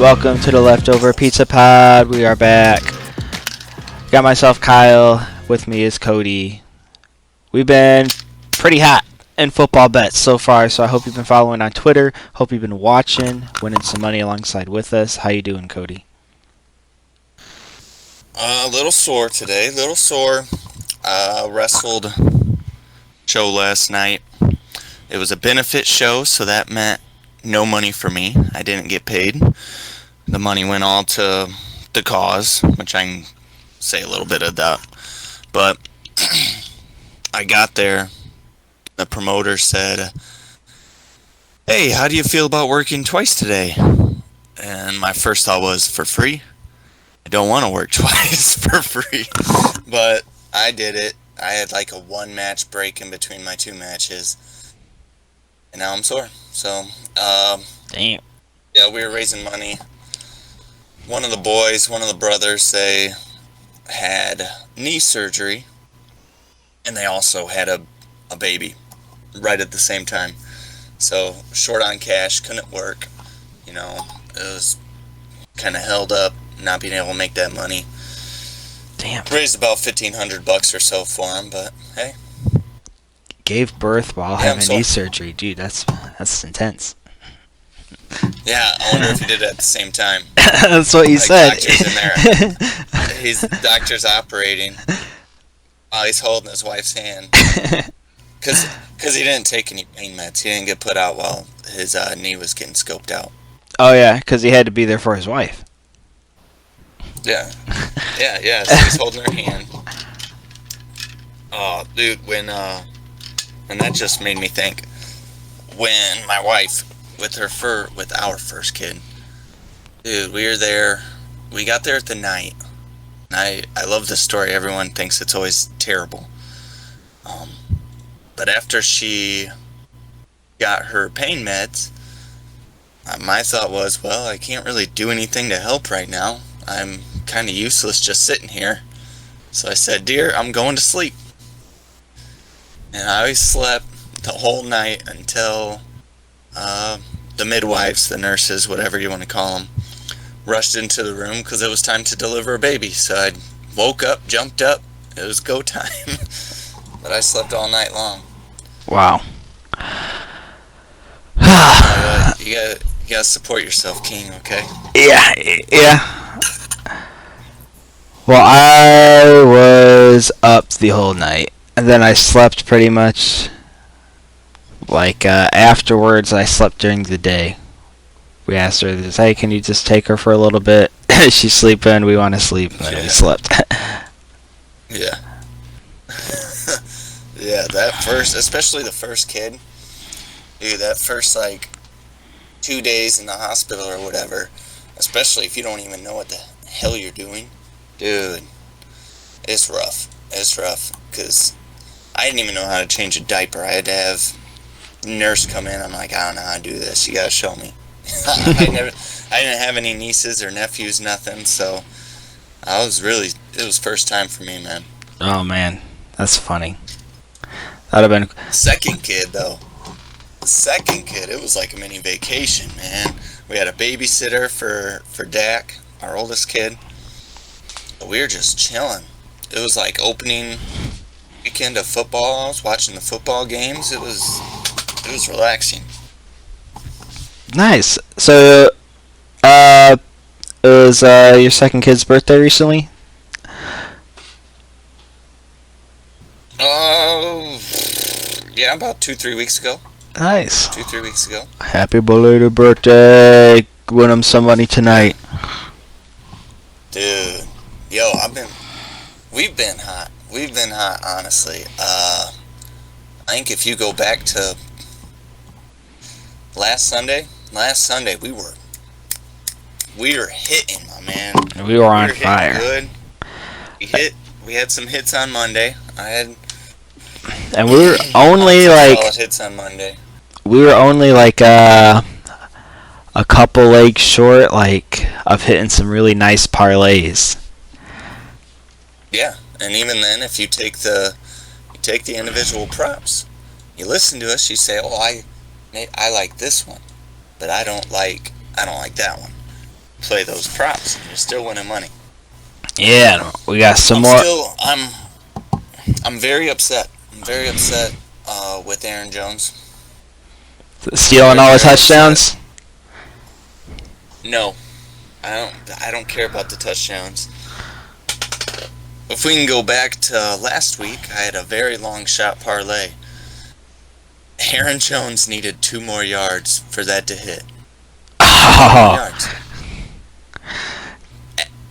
Welcome to the Leftover Pizza Pod. We are back. Got myself Kyle. With me is Cody. We've been pretty hot in football bets so far, so I hope you've been following on Twitter. Hope you've been watching, winning some money alongside with us. How you doing, Cody? A little sore today. Little sore. Wrestled show last night. It was a benefit show, so that meant no money for me. I didn't get paid. The money went all to the cause, which I can say a little bit of that. But I got there. The promoter said, "Hey, how do you feel about working twice today?" And my first thought was, for free? I don't want to work twice for free. But I did it. I had like a one match break in between my two matches. And now I'm sore. So, Damn. yeah, we were raising money. One of the brothers, they had knee surgery. And they also had a baby right at the same time. So, short on cash, couldn't work. You know, it was kind of held up, not being able to make that money. Damn. Raised about $1,500 or so for him, but hey. Gave birth while having knee surgery. Dude, that's intense. Yeah, I wonder if he did it at the same time. That's what he said. Doctor's in there. Doctor's operating while he's holding his wife's hand. Because he didn't take any pain meds. He didn't get put out while his knee was getting scoped out. Oh, yeah, because he had to be there for his wife. Yeah. Yeah. So he's holding her hand. Oh, dude, and that just made me think. When my wife, with our first kid, dude, we were there. We got there at the night. And I love this story. Everyone thinks it's always terrible. But after she got her pain meds, my thought was, well, I can't really do anything to help right now. I'm kind of useless just sitting here. So I said, "Dear, I'm going to sleep." And I slept the whole night until the midwives, the nurses, whatever you want to call them, rushed into the room because it was time to deliver a baby. So I woke up, jumped up. It was go time. But I slept all night long. Wow. You gotta support yourself, King, okay? Yeah. Well, I was up the whole night, and then I slept pretty much, like, afterwards. I slept during the day. We asked her, "Hey, can you just take her for a little bit?" She's sleeping, we want to sleep, and then we slept. Yeah. Yeah, especially the first kid. Dude, that first, 2 days in the hospital or whatever, especially if you don't even know what the hell you're doing, dude, it's rough. It's rough, because I didn't even know how to change a diaper. I had to have the nurse come in. I'm like, I don't know how to do this. You gotta show me. I didn't have any nieces or nephews, nothing, so it was first time for me, man. Oh, man, that's funny. That'd have been... Second kid, though. Second kid, it was like a mini vacation, man. We had a babysitter for Dak, our oldest kid. We were just chilling. It was like opening weekend of football. I was watching the football games. It was relaxing. Nice. So, it was your second kid's birthday recently? Yeah, about 2-3 weeks ago. Nice. 2-3 weeks ago. Happy belated birthday. Win him some money tonight. Dude. Yo, we've been hot. We've been hot, honestly. I think if you go back to last Sunday, we were hitting, my man. We were on fire. Good. We had some hits on Monday. And we were only solid hits on Monday. We were only a couple legs short, of hitting some really nice parlays. Yeah, and even then, if you take the individual props, you listen to us, you say, "Oh, I like this one, but I don't like that one." play those props, and you're still winning money. Yeah, we got some more. I'm very upset. I'm very upset with Aaron Jones. Stealing all his touchdowns? No, I don't care about the touchdowns. If we can go back to last week, I had a very long shot parlay. Aaron Jones needed 2 more yards for that to hit. 2 more yards.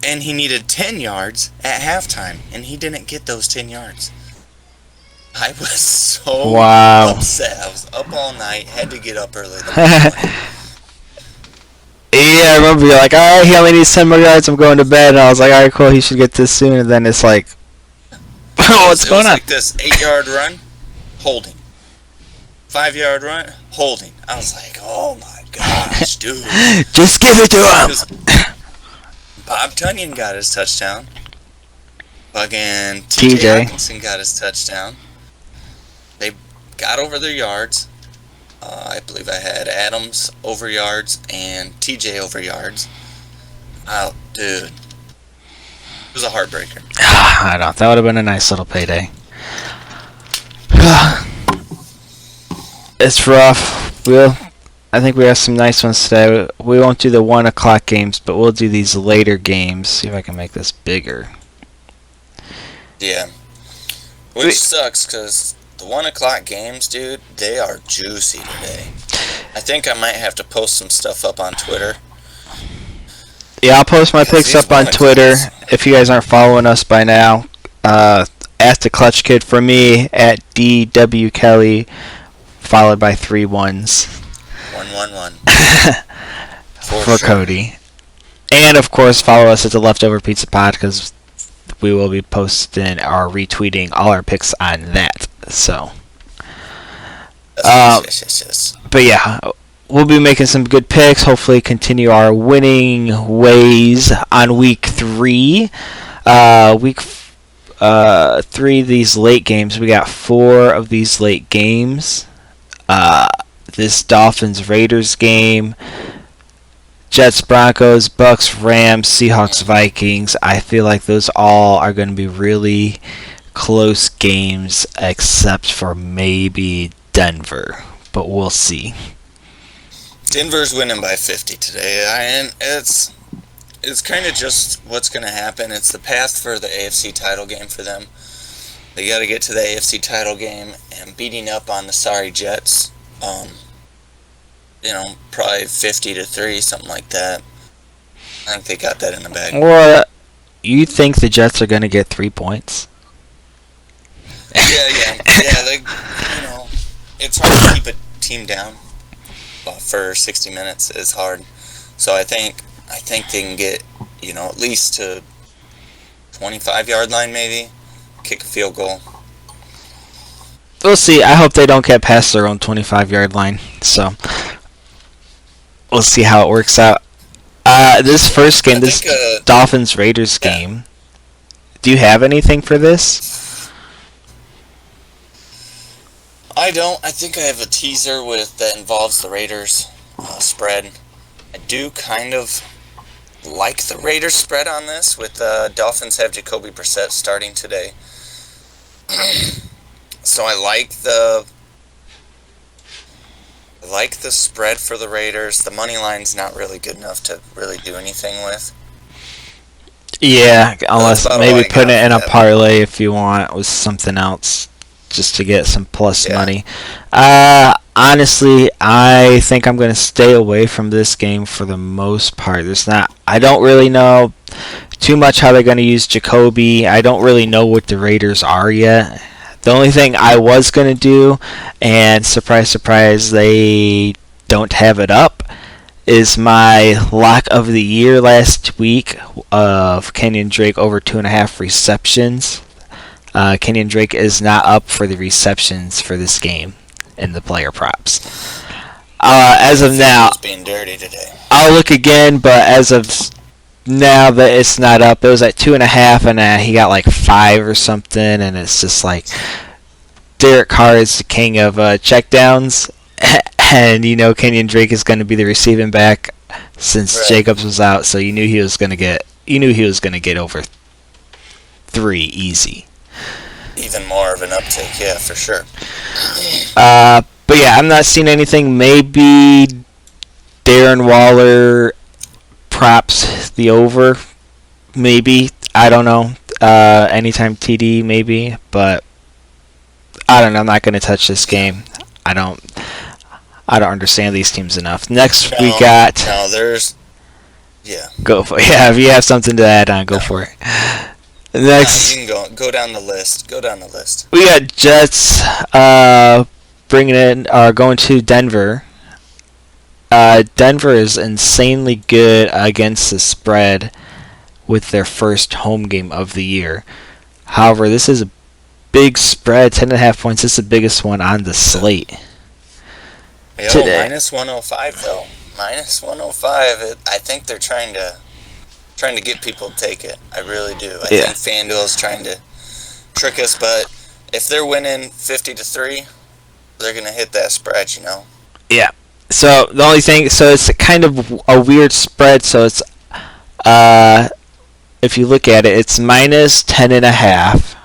And he needed 10 yards at halftime, and he didn't get those 10 yards. I was so upset. I was up all night, had to get up early. Yeah, I remember you're like, alright, he only needs 10 more yards, I'm going to bed. And I was like, alright, cool, he should get this soon. And then it's like, what's going on? It was like this 8-yard run, holding. 5-yard run, holding. I was like, oh my gosh, dude. Just give it to him. Bob Tunyon got his touchdown. Fucking TJ Hawkinson got his touchdown. They got over their yards. I believe I had Adams over yards and TJ over yards. Oh, dude. It was a heartbreaker. I don't. That would have been a nice little payday. It's rough. I think we have some nice ones today. We won't do the 1 o'clock games, but we'll do these later games. See if I can make this bigger. Yeah. Which sucks, because the 1 o'clock games, dude, they are juicy today. I think I might have to post some stuff up on Twitter. Yeah, I'll post my picks up on Twitter. If you guys aren't following us by now, at the Clutch Kid for me, at DW Kelly, followed by 3 1s. 111. For Cody. And, of course, follow us at the Leftover Pizza Pod, because we will be posting or retweeting all our picks on that. So, yes. But yeah, we'll be making some good picks. Hopefully, continue our winning ways on week 3. Week 3, these late games. We got 4 of these late games. This Dolphins Raiders game, Jets Broncos, Bucks Rams, Seahawks Vikings. I feel like those all are going to be really close games, except for maybe Denver, but we'll see. Denver's winning by 50 today, and it's kind of just what's going to happen. It's the path for the AFC title game for them. They got to get to the AFC title game, and beating up on the sorry Jets. Probably 50-3, something like that. I think they got that in the bag. Or you think the Jets are going to get 3 points? Yeah. It's hard to keep a team down for 60 minutes. It's hard. So I think they can get at least to 25-yard line, maybe kick a field goal. We'll see. I hope they don't get past their own 25-yard line. So we'll see how it works out. This first game, this Dolphins-Raiders game, do you have anything for this? I don't. I think I have a teaser that involves the Raiders spread. I do kind of like the Raiders spread on this, with Dolphins have Jacoby Brissett starting today. So I like the spread for the Raiders. The money line's not really good enough to really do anything with. Yeah, unless maybe put it in a parlay if you want with something else, just to get some plus money. Honestly, I think I'm going to stay away from this game for the most part. I don't really know too much how they're going to use Jacoby. I don't really know what the Raiders are yet. The only thing I was going to do, and surprise, surprise, they don't have it up, is my lock of the year last week of Kenyon Drake over 2.5 receptions. Kenyon Drake is not up for the receptions for this game in the player props. As of now, being dirty today. I'll look again, but as of now that it's not up, it was at 2.5, and he got like 5 or something, and it's just like Derek Carr is the king of checkdowns, and Kenyon Drake is going to be the receiving back, since Right. Jacobs was out, so you knew he was gonna get over 3 easy. Even more of an uptake, yeah, for sure. But yeah, I'm not seeing anything. Maybe Darren Waller props the over. Maybe, I don't know. Anytime TD, maybe, but I don't know. I'm not going to touch this game. I don't understand these teams enough. Next, we got. No, there's. Yeah. Go for it. Yeah, if you have something to add on, go for it. Next, You can go down the list. Go down the list. we got Jets going to Denver. Denver is insanely good against the spread with their first home game of the year. However, this is a big spread, 10.5 points. This is the biggest one on the slate. Yo, Today. minus 105 though. Minus 105. I think they're trying to get people to take it. I really do. I think FanDuel is trying to trick us, but if they're winning 50-3, they're gonna hit that spread, you know. Yeah. So the only thing, so it's kind of a weird spread. So it's, if you look at it, it's minus 10.5,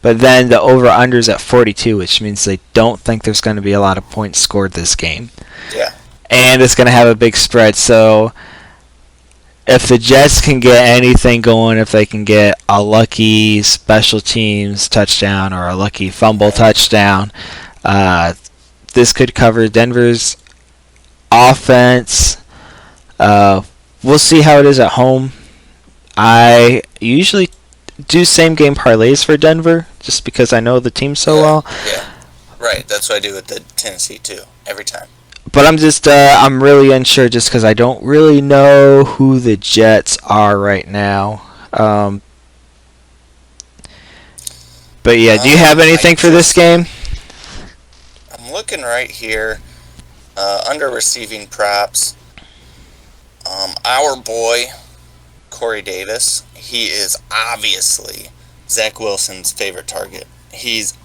but then the over/under's at 42, which means they don't think there's going to be a lot of points scored this game. Yeah. And it's going to have a big spread. So if the Jets can get anything going, if they can get a lucky special teams touchdown or a lucky fumble touchdown, this could cover Denver's offense. We'll see how it is at home. I usually do same game parlays for Denver just because I know the team so well. Yeah. Right. That's what I do with the Tennessee too. Every time. But I'm really unsure just because I don't really know who the Jets are right now. But yeah, do you have anything for this game? I'm looking right here. Under receiving props. Our boy, Corey Davis, he is obviously Zach Wilson's favorite target. He's,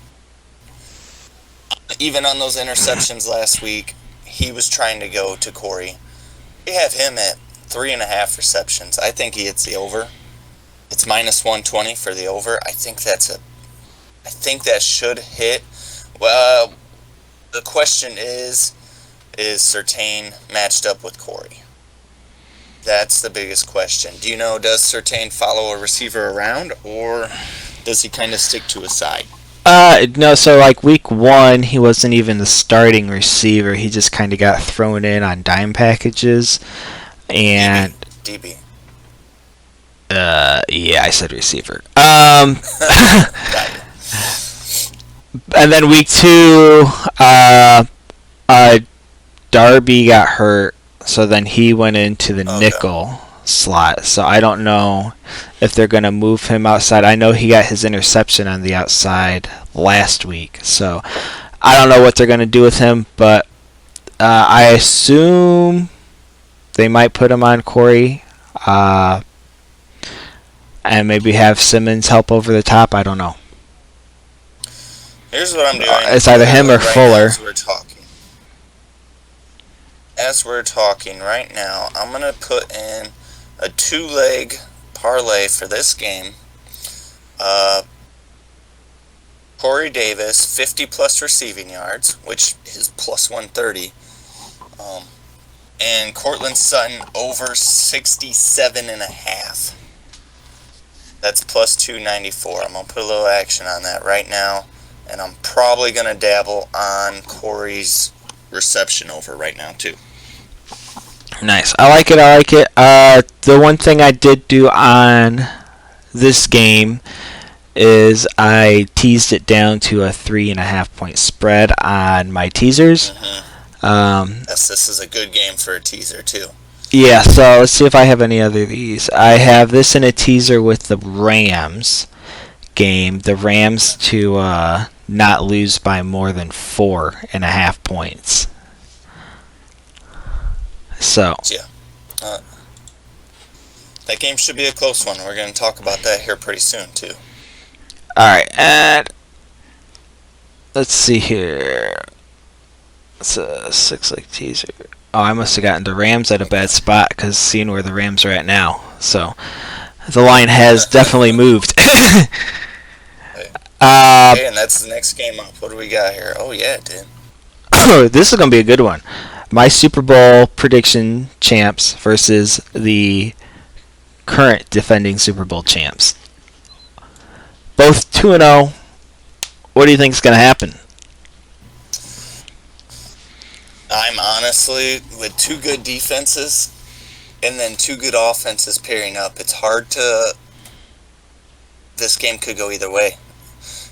even on those interceptions last week, he was trying to go to Corey. We have him at 3.5 receptions. I think he hits the over. It's minus 120 for the over. I think that should hit. Well, the question is Surtain matched up with Corey? That's the biggest question. Do you know, does Surtain follow a receiver around, or does he kind of stick to his side? No, so like week 1, he wasn't even the starting receiver. He just kind of got thrown in on dime packages. And DB. Yeah, I said receiver. And then week 2, Darby got hurt, so then he went into the nickel slot. So I don't know if they're going to move him outside. I know he got his interception on the outside last week, so I don't know what they're going to do with him, but I assume they might put him on Corey, and maybe have Simmons help over the top. I don't know. Here's what I'm doing. It's either him or Fuller. As we're talking right now, I'm going to put in a 2-leg parlay for this game. Corey Davis, 50-plus receiving yards, which is plus 130. And Cortland Sutton over 67.5. That's plus 294. I'm going to put a little action on that right now. And I'm probably going to dabble on Corey's reception over right now, too. Nice. I like it. The one thing I did do on this game is I teased it down to a 3.5 point spread on my teasers. Yes, this is a good game for a teaser, too. Yeah, so let's see if I have any other of these. I have this in a teaser with the Rams game. The Rams to not lose by more than 4.5 points. So yeah, that game should be a close one. We're going to talk about that here pretty soon, too. All right, and let's see here. It's a 6-leg teaser. Oh, I must have gotten the Rams at a bad spot because seeing where the Rams are at now. So the line has definitely moved. Okay, and that's the next game up. What do we got here? Oh, yeah, it did. This is going to be a good one. My Super Bowl prediction champs versus the current defending Super Bowl champs. Both 2-0. What do you think is going to happen? I'm honestly, with two good defenses and then two good offenses pairing up, it's hard to... This game could go either way.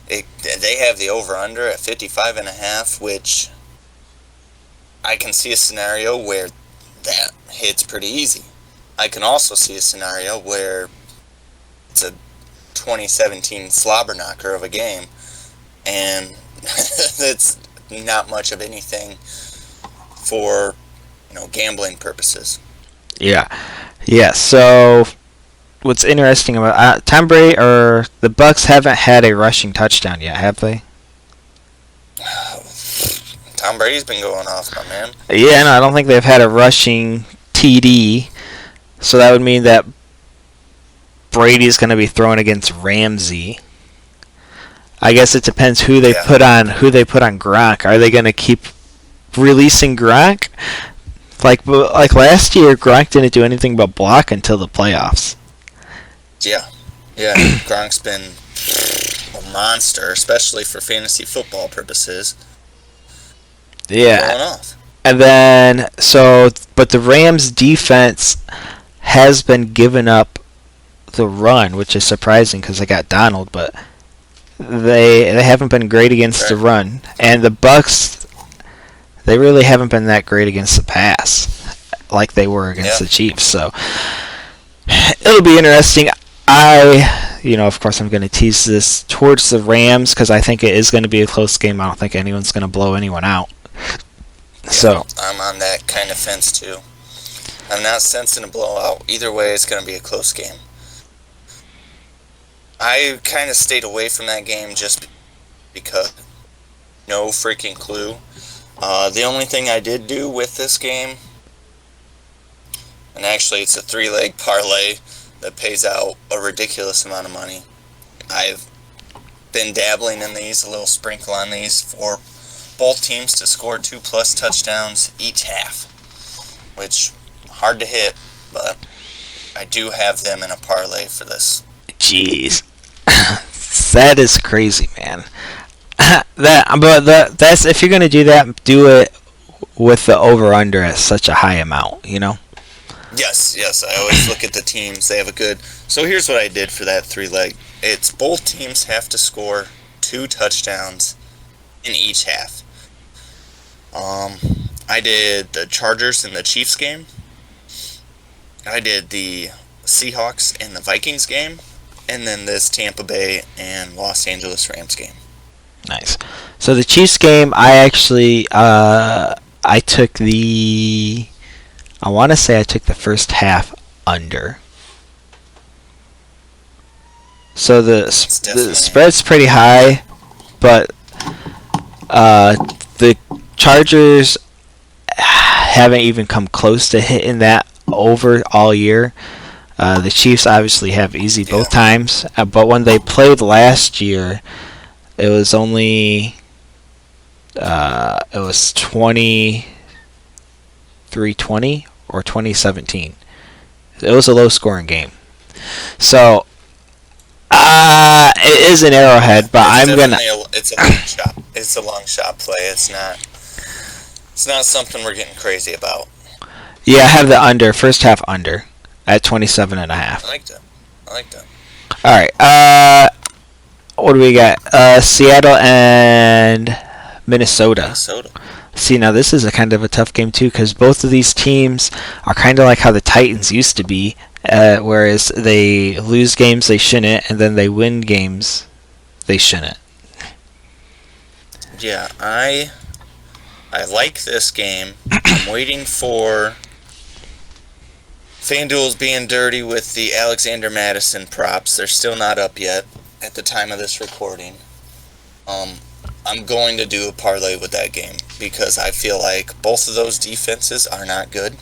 They have the over-under at 55.5, which I can see a scenario where that hits pretty easy. I can also see a scenario where it's a 2017 slobber knocker of a game, and it's not much of anything for gambling purposes. Yeah. So what's interesting about Tom Brady or the Bucks haven't had a rushing touchdown yet, have they? Tom Brady's been going off, my man. Yeah, no, I don't think they've had a rushing TD. So that would mean that Brady's going to be throwing against Ramsey. I guess it depends who they put on Gronk. Are they going to keep releasing Gronk? Like last year, Gronk didn't do anything but block until the playoffs. Yeah, Gronk's been a monster, especially for fantasy football purposes. Yeah. Going off. And then, but the Rams' defense has been giving up the run, which is surprising because they got Donald, but they haven't been great against the run. And the Bucks, they really haven't been that great against the pass like they were against the Chiefs. So it'll be interesting. Of course, I'm going to tease this towards the Rams because I think it is going to be a close game. I don't think anyone's going to blow anyone out. Yeah, so I'm on that kind of fence too. I'm not sensing a blowout. Either way, it's going to be a close game. I kind of stayed away from that game just because no freaking clue. The only thing I did do with this game, and actually it's a 3-leg parlay that pays out a ridiculous amount of money. I've been dabbling in these, a little sprinkle on these for both teams to score 2+ touchdowns each half, which hard to hit, but I do have them in a parlay for this. Jeez, that is crazy, man. That's if you're gonna do that, do it with the over/under at such a high amount, Yes. I always look at the teams. They have a good. So here's what I did for that 3-leg. It's both teams have to score 2 touchdowns in each half. I did the Chargers and the Chiefs game. I did the Seahawks and the Vikings game, and then this Tampa Bay and Los Angeles Rams game. Nice. So the Chiefs game, I actually I took the first half under. So the spread's pretty high, but the Chargers haven't even come close to hitting that over all year. The Chiefs obviously have easy both times, but when they played last year, it was only 23-20 or 2017. It was a low-scoring game. So it is an Arrowhead, but It's a long shot. It's a long shot play. It's not something we're getting crazy about. Yeah, I have the under, first half under at 27.5. I like that. All right. What do we got? Seattle and Minnesota. See, now this is a kind of a tough game too because both of these teams are kind of like how the Titans used to be, whereas they lose games they shouldn't, and then they win games they shouldn't. Yeah, I like this game. I'm waiting for FanDuel's being dirty with the Alexander Madison props. They're still not up yet at the time of this recording. I'm going to do a parlay with that game because I feel like both of those defenses are not good.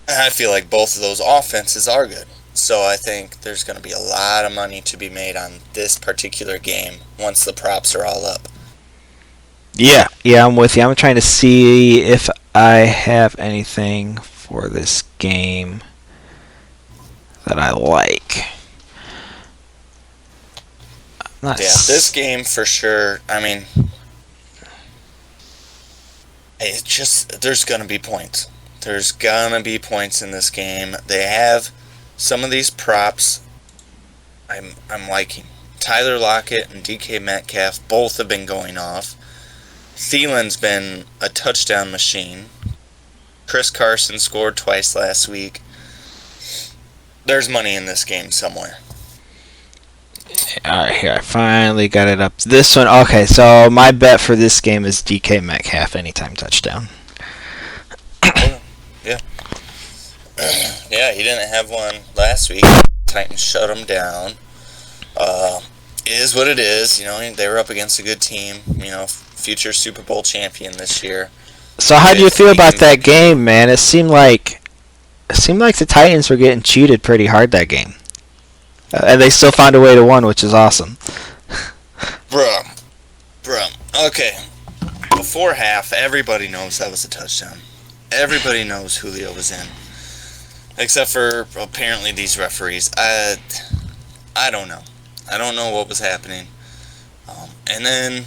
And I feel like both of those offenses are good. So I think there's going to be a lot of money to be made on this particular game once the props are all up. Yeah, I'm with you. I'm trying to see if I have anything for this game that I like. This game for sure. I mean, there's going to be points. There's going to be points in this game. They have some of these props I'm liking. Tyler Lockett and DK Metcalf both have been going off. Thielen's been a touchdown machine. Chris Carson scored twice last week. There's money in this game somewhere. Alright, here, I finally got it up. This one, okay, so my bet for this game is DK Metcalf anytime touchdown. Yeah. Yeah, he didn't have one last week. Titans shut him down. It is what it is. You know, they were up against a good team. You know, future Super Bowl champion this year. So how do you feel about that game, man? It seemed like the Titans were getting cheated pretty hard that game. And they still found a way to win, which is awesome. Bruh. Okay. Before half, everybody knows that was a touchdown. Everybody knows Julio was in. Except for, apparently, these referees. I don't know. I don't know what was happening. And then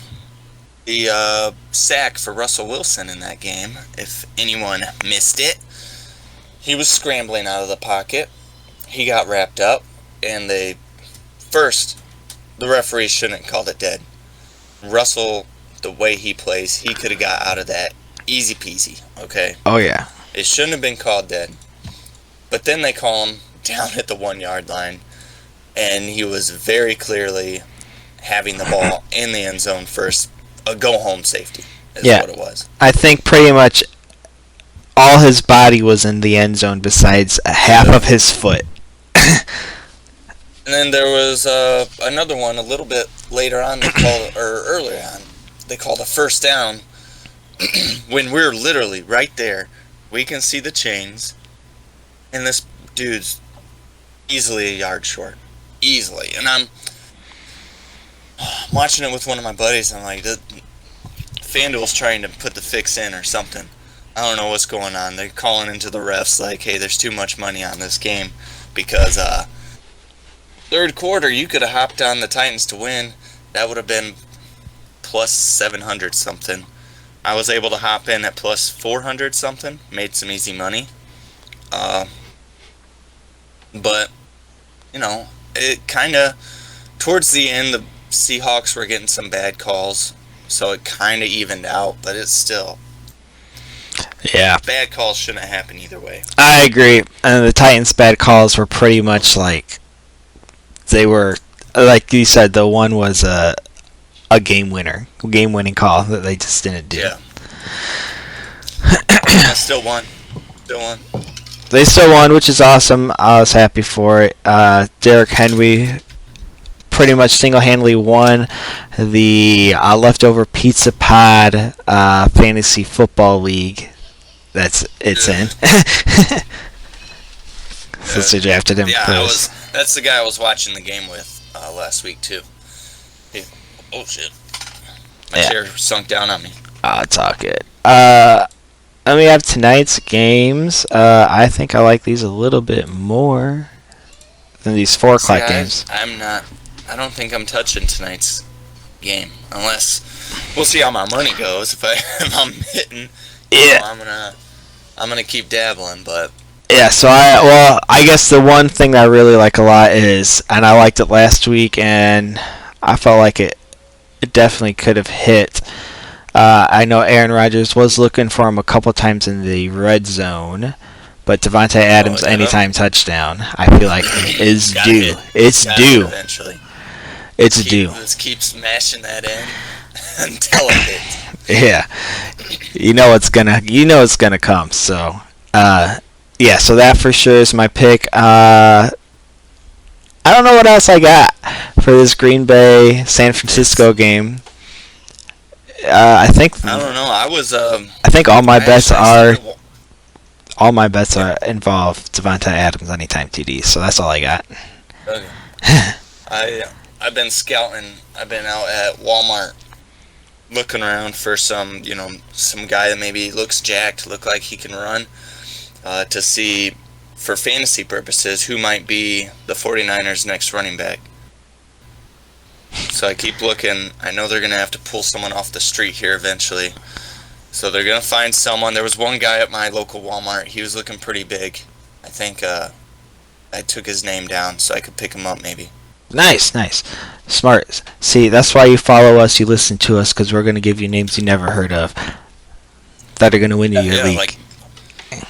the sack for Russell Wilson in that game, if anyone missed it. He was scrambling out of the pocket. He got wrapped up. And the referee shouldn't have called it dead. Russell, the way he plays, he could have got out of that easy peasy, okay? Oh, yeah. It shouldn't have been called dead. But then they call him down at the 1 yard line, and he was very clearly having the ball in the end zone first. A go-home safety is what it was. I think pretty much all his body was in the end zone besides half of his foot. And then there was another one a little bit later on, earlier on. They called a first down when we're literally right there. We can see the chains, and this dude's easily a yard short. Easily. And I'm watching it with one of my buddies, and I'm like, FanDuel's trying to put the fix in or something. I don't know what's going on. They're calling into the refs like, hey, there's too much money on this game because third quarter, you could have hopped on the Titans to win. That would have been plus 700 something. I was able to hop in at plus 400 something. Made some easy money. But, you know, it kind of, towards the end, the Seahawks were getting some bad calls. So it kind of evened out, but it's still. Yeah. Bad calls shouldn't happen either way. I agree. And the Titans' bad calls were pretty much like, they were, like you said, the one was a game-winning call that they just didn't do. Yeah. Still won. They still won, which is awesome. I was happy for it. Derrick Henry pretty much single-handedly won the leftover pizza pod fantasy football league. It's in. Since they drafted him. Yeah, that's the guy I was watching the game with last week too. Oh shit! My chair sunk down on me. It's all good. Then we have tonight's games. I think I like these a little bit more than these 4 o'clock games. I don't think I'm touching tonight's game unless we'll see how my money goes. If I'm hitting, I'm gonna keep dabbling, but. Yeah, so I guess the one thing that I really like a lot is, and I liked it last week, and I felt like it definitely could have hit. I know Aaron Rodgers was looking for him a couple times in the red zone, but Davante Adams anytime touchdown, I feel like is due. It's due. Eventually. It's due. Let's keep smashing that in until it hits. Yeah, you know it's gonna come. So. Yeah, so that for sure is my pick. I don't know what else I got for this Green Bay San Francisco game. I think I don't know. I think all my I bets actually are all my bets are involve Davante Adams anytime TD. So that's all I got. Okay. I've been scouting. I've been out at Walmart looking around for some guy that maybe looks jacked, look like he can run, to see for fantasy purposes who might be the 49ers' next running back. So I keep looking. I know they're going to have to pull someone off the street here eventually. So they're going to find someone. There was one guy at my local Walmart. He was looking pretty big. I think I took his name down so I could pick him up maybe. Nice. Smart. See, that's why you follow us, you listen to us, because we're going to give you names you never heard of that are going to win you your league. Like,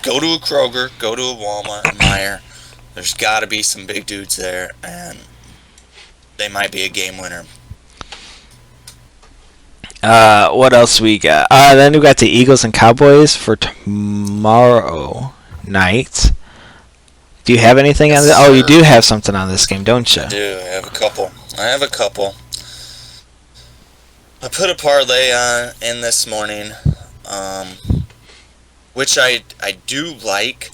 go to a Kroger, go to a Walmart, a Meijer. There's got to be some big dudes there, and they might be a game winner. What else we got? Then we got the Eagles and Cowboys for tomorrow night. Do you have anything on this? Oh, you do have something on this game, don't you? I do. I have a couple. I put a parlay in this morning, which I do like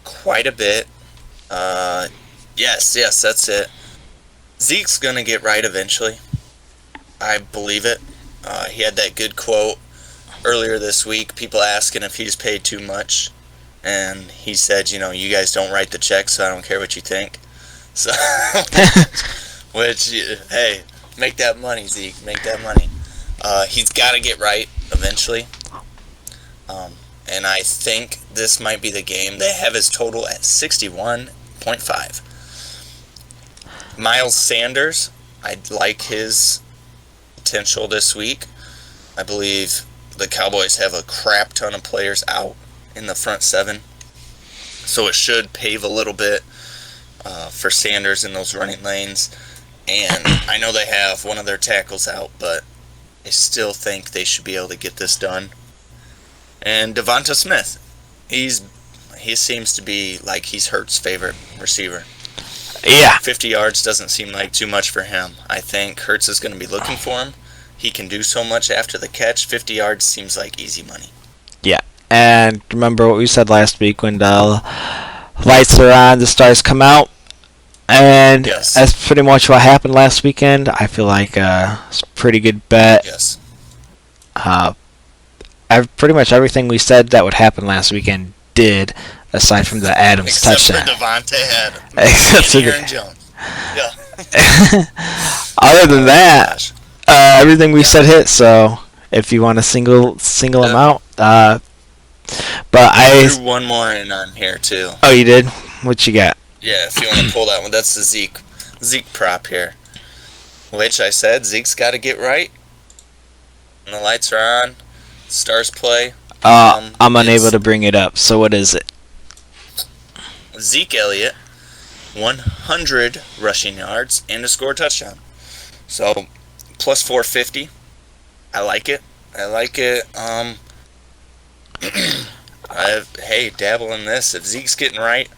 quite a bit. Yes, that's it. Zeke's going to get right eventually. I believe it. He had that good quote earlier this week, people asking if he's paid too much. And he said, you guys don't write the check, so I don't care what you think. So, which, hey, make that money, Zeke. Make that money. He's got to get right eventually. And I think this might be the game. They have his total at 61.5. Miles Sanders, I like his potential this week. I believe the Cowboys have a crap ton of players out in the front seven, so it should pave a little bit for Sanders in those running lanes. And I know they have one of their tackles out, but I still think they should be able to get this done. And Davante Smith, he seems to be like he's Hurts' favorite receiver. Yeah. 50 yards doesn't seem like too much for him. I think Hurts is going to be looking for him. He can do so much after the catch. 50 yards seems like easy money. Yeah. And remember what we said last week, when the lights are on, the stars come out. And yes, that's pretty much what happened last weekend. I feel like it's a pretty good bet. Yes. Pretty much everything we said that would happen last weekend did, aside from the Adams touchdown. Except for Davante Except for Aaron Jones. Yeah. Other than that, everything we said hit. So if you want to single them out, but I threw one more in on here too. Oh, you did? What you got? Yeah, if you want to pull that one, that's the Zeke prop here. Which I said Zeke's got to get right. And the lights are on. Stars play. I'm unable to bring it up. So what is it? Zeke Elliott, 100 rushing yards and to score a touchdown. So plus 450. I like it. Hey, dabble in this. If Zeke's getting right,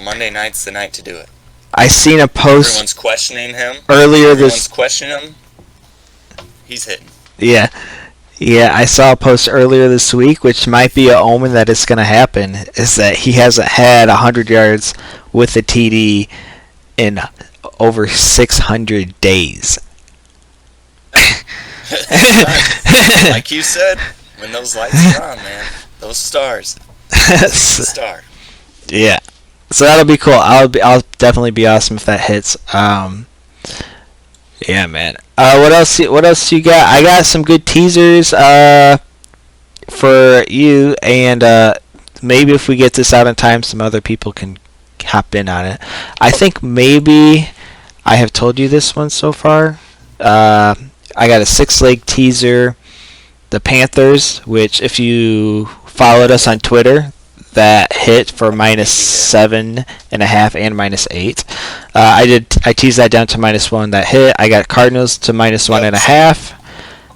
Monday night's the night to do it. I seen a post. Everyone's questioning him. Everyone's questioning him. He's hitting. Yeah, I saw a post earlier this week, which might be an omen that it's going to happen, is that he hasn't had 100 yards with a TD in over 600 days. Like you said, when those lights are on, man, those stars. It's a star. Yeah. So that'll be cool. I'll definitely be awesome if that hits. Yeah, man. What else you got? I got some good teasers for you, and maybe if we get this out in time, some other people can hop in on it. I think maybe I have told you this one so far. I got a 6-leg teaser. The Panthers, which if you followed us on Twitter, that hit for -7.5 and -8. I teased that down to -1. That hit. I got Cardinals to -1.5.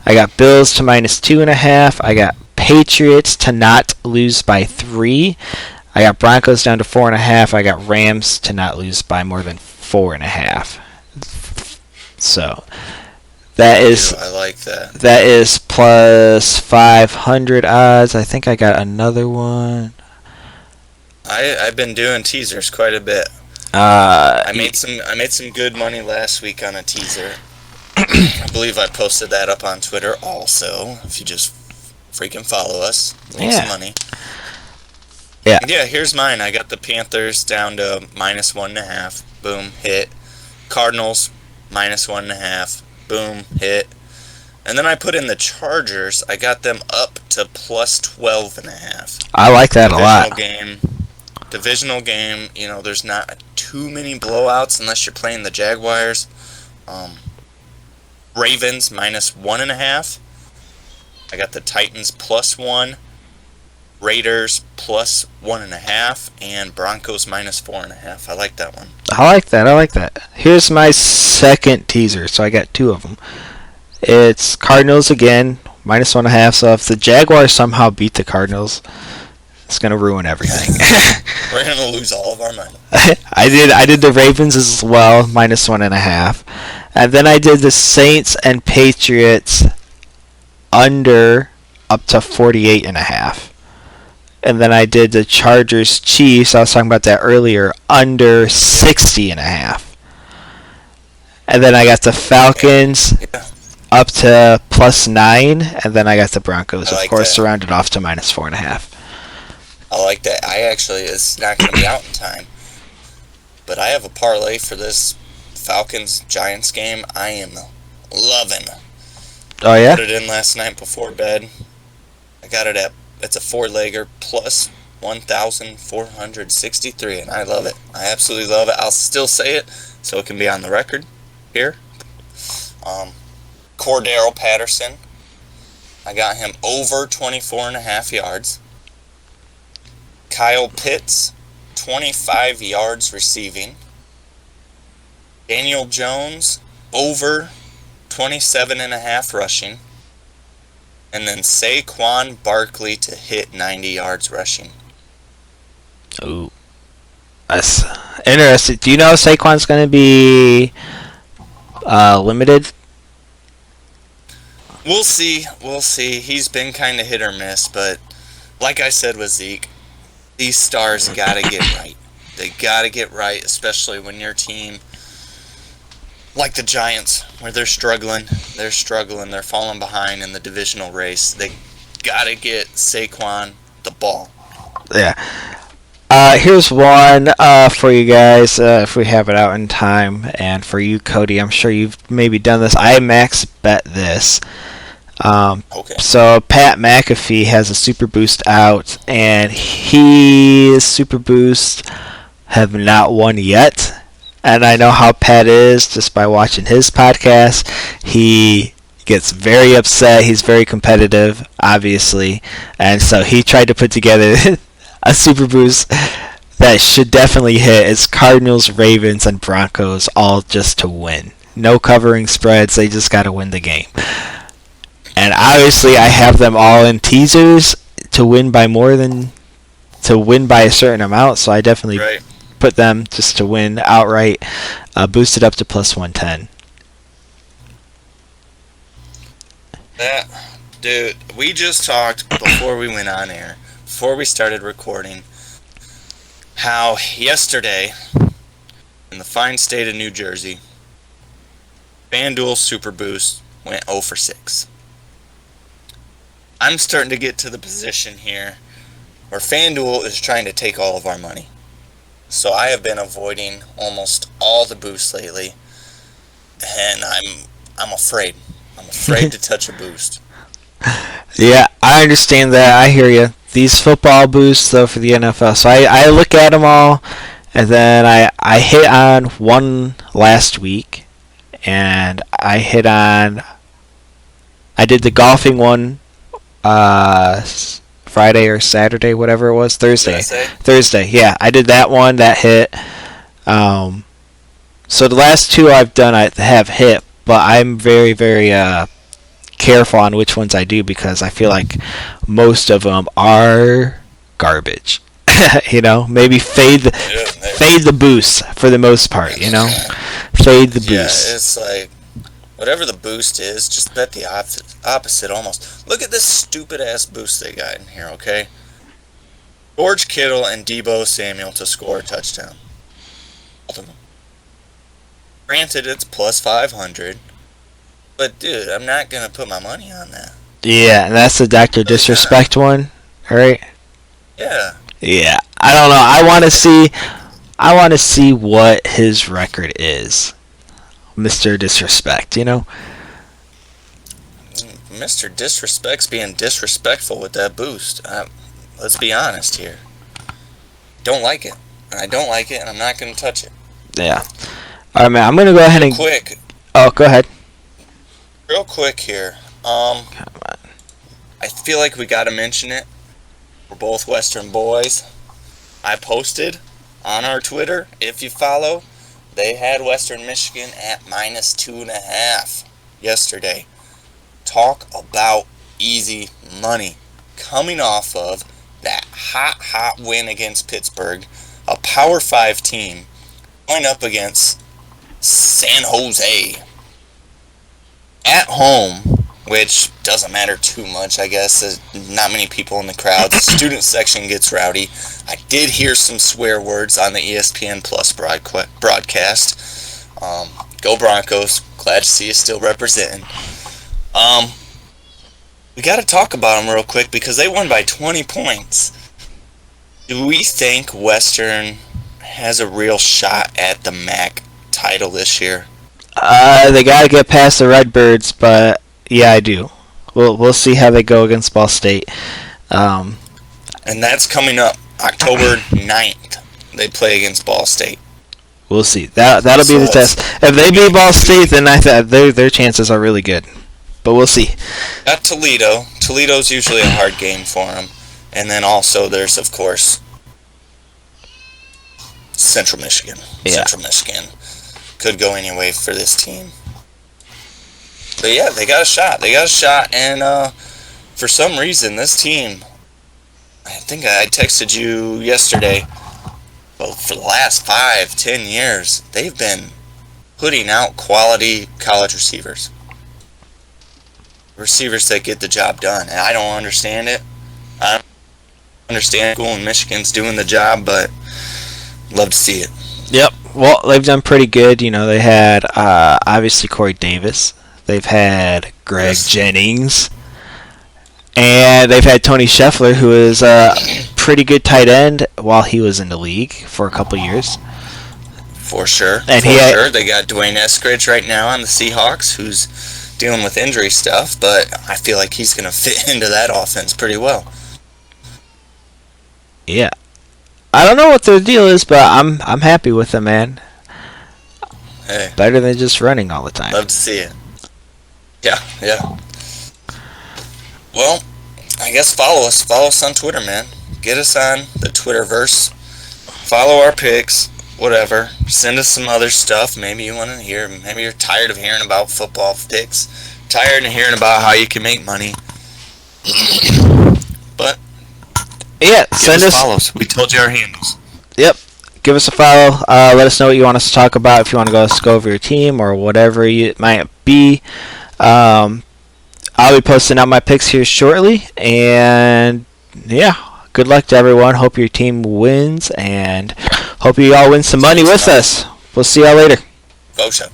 I got Bills to -2.5. I got Patriots to not lose by 3. I got Broncos down to 4.5. I got Rams to not lose by more than 4.5. So That is I like that. That is plus 500 odds. I think I got another one. I've been doing teasers quite a bit. Uh, I made some good money last week on a teaser. I believe I posted that up on Twitter also. If you just freaking follow us, make some money. Yeah. Yeah, here's mine. I got the Panthers down to -1.5. Boom, hit. Cardinals -1.5. Boom, hit. And then I put in the Chargers. I got them up to plus 12.5. I like that a lot. Divisional game. You know, there's not too many blowouts unless you're playing the Jaguars. Ravens -1.5. I got the Titans +1. Raiders +1.5, and Broncos -4.5. I like that one. I like that. Here's my second teaser. So I got two of them. It's Cardinals again, -1.5. So if the Jaguars somehow beat the Cardinals, it's gonna ruin everything. We're gonna lose all of our money. I did the Ravens as well, -1.5, and then I did the Saints and Patriots under up to 48.5. And then I did the Chargers Chiefs. I was talking about that earlier, under 60.5. And then I got the Falcons up to +9, and then I got the Broncos, of course, rounded off to -4.5. I like that. It's not going to be out in time, but I have a parlay for this Falcons-Giants game. I am loving. Oh, yeah? Put it in last night before bed. I got it it's a 4-legger plus 1,463, and I love it. I absolutely love it. I'll still say it so it can be on the record here. Cordero Patterson. I got him over 24.5 yards. Kyle Pitts, 25 yards receiving. Daniel Jones, over 27.5 rushing. And then Saquon Barkley to hit 90 yards rushing. Ooh. That's interesting. Do you know Saquon's going to be limited? We'll see. He's been kind of hit or miss, but like I said with Zeke, these stars got to get right. They got to get right, especially when your team, like the Giants, where they're struggling, they're falling behind in the divisional race. They got to get Saquon the ball. Yeah. Here's one for you guys, if we have it out in time. And for you, Cody, I'm sure you've maybe done this. I max bet this. Okay. So Pat McAfee has a super boost out, and his super boost have not won yet. And I know how Pat is just by watching his podcast. He gets very upset. He's very competitive, obviously. And so he tried to put together a super boost that should definitely hit. It's Cardinals, Ravens, and Broncos all just to win. No covering spreads. They just got to win the game. And obviously I have them all in teasers to win by a certain amount. So I definitely put them just to win outright, boosted up to plus 110. Dude, we just talked before we went on air, before we started recording, how yesterday in the fine state of New Jersey, FanDuel Super Boost went 0 for 6. I'm starting to get to the position here where FanDuel is trying to take all of our money. So I have been avoiding almost all the boosts lately, and I'm afraid. I'm afraid to touch a boost. Yeah, I understand that. I hear you. These football boosts, though, for the NFL. So I look at them all, and then I hit on one last week, and I did the golfing one Friday or Saturday, whatever it was, Thursday. Yeah, I did that one. That hit. So the last two I've done, I have hit, but I'm very, very careful on which ones I do because I feel like most of them are garbage. Maybe fade the boost for the most part. Fade the boost. Yeah, it's like whatever the boost is, just bet the opposite almost. Look at this stupid ass boost they got in here, okay? George Kittle and Deebo Samuel to score a touchdown. Both of them. Granted, it's plus 500, but dude, I'm not gonna put my money on that. Yeah, and that's the Dr. Disrespect one, right? Yeah. Yeah, I don't know. I want to see what his record is, Mr. Disrespect. You know. Mr. Disrespect's being disrespectful with that boost. Let's be honest here. Don't like it. I don't like it, and I'm not going to touch it. Yeah. All right, man. I'm going to go ahead and... Quick. Oh, go ahead. Real quick here. I feel like we got to mention it. We're both Western boys. I posted on our Twitter, if you follow, they had Western Michigan at -2.5 yesterday. Talk about easy money. Coming off of that hot win against Pittsburgh, a Power 5 team, going up against San Jose at home, which doesn't matter too much, I guess. There's not many people in the crowd. The student section gets rowdy. I did hear some swear words on the ESPN Plus broadcast. Go Broncos. Glad to see you still representing. We got to talk about them real quick because they won by 20 points. Do we think Western has a real shot at the MAC title this year? They got to get past the Redbirds, but yeah, I do. We'll see how they go against Ball State. And that's coming up October 9th. They play against Ball State. We'll see. That'll be the test. If they beat Ball State, then their chances are really good. But we'll see. Got Toledo. Toledo's usually a hard game for them. And then also there's, of course, Central Michigan. Yeah. Central Michigan could go any way for this team. But yeah, they got a shot. They got a shot. And for some reason, this team, I think I texted you yesterday, well, for the last 5-10 years, they've been putting out quality college receivers. Receivers that get the job done. And I don't understand it. I don't understand school in Michigan's doing the job, but love to see it. Yep. Well, they've done pretty good. You know, they had obviously Corey Davis. They've had Greg Jennings. And they've had Tony Scheffler, who is a pretty good tight end while he was in the league for a couple years. For sure. And sure. They got Dwayne Eskridge right now on the Seahawks, who's dealing with injury stuff, but I feel like he's going to fit into that offense pretty well. Yeah. I don't know what their deal is, but I'm happy with them, man. Hey. Better than just running all the time. Love to see it. Yeah. Well, I guess follow us on Twitter, man. Get us on the Twitterverse. Follow our picks, whatever. Send us some other stuff. Maybe you want to hear. Maybe you're tired of hearing about football picks. Tired of hearing about how you can make money. But yeah, send us follows. We told you our handles. Yep. Give us a follow. Let us know what you want us to talk about. If you want to go over your team or whatever it might be. I'll be posting out my picks here shortly. And yeah, good luck to everyone. Hope your team wins and hope you all win some money with us. We'll see y'all later. Go, Shep.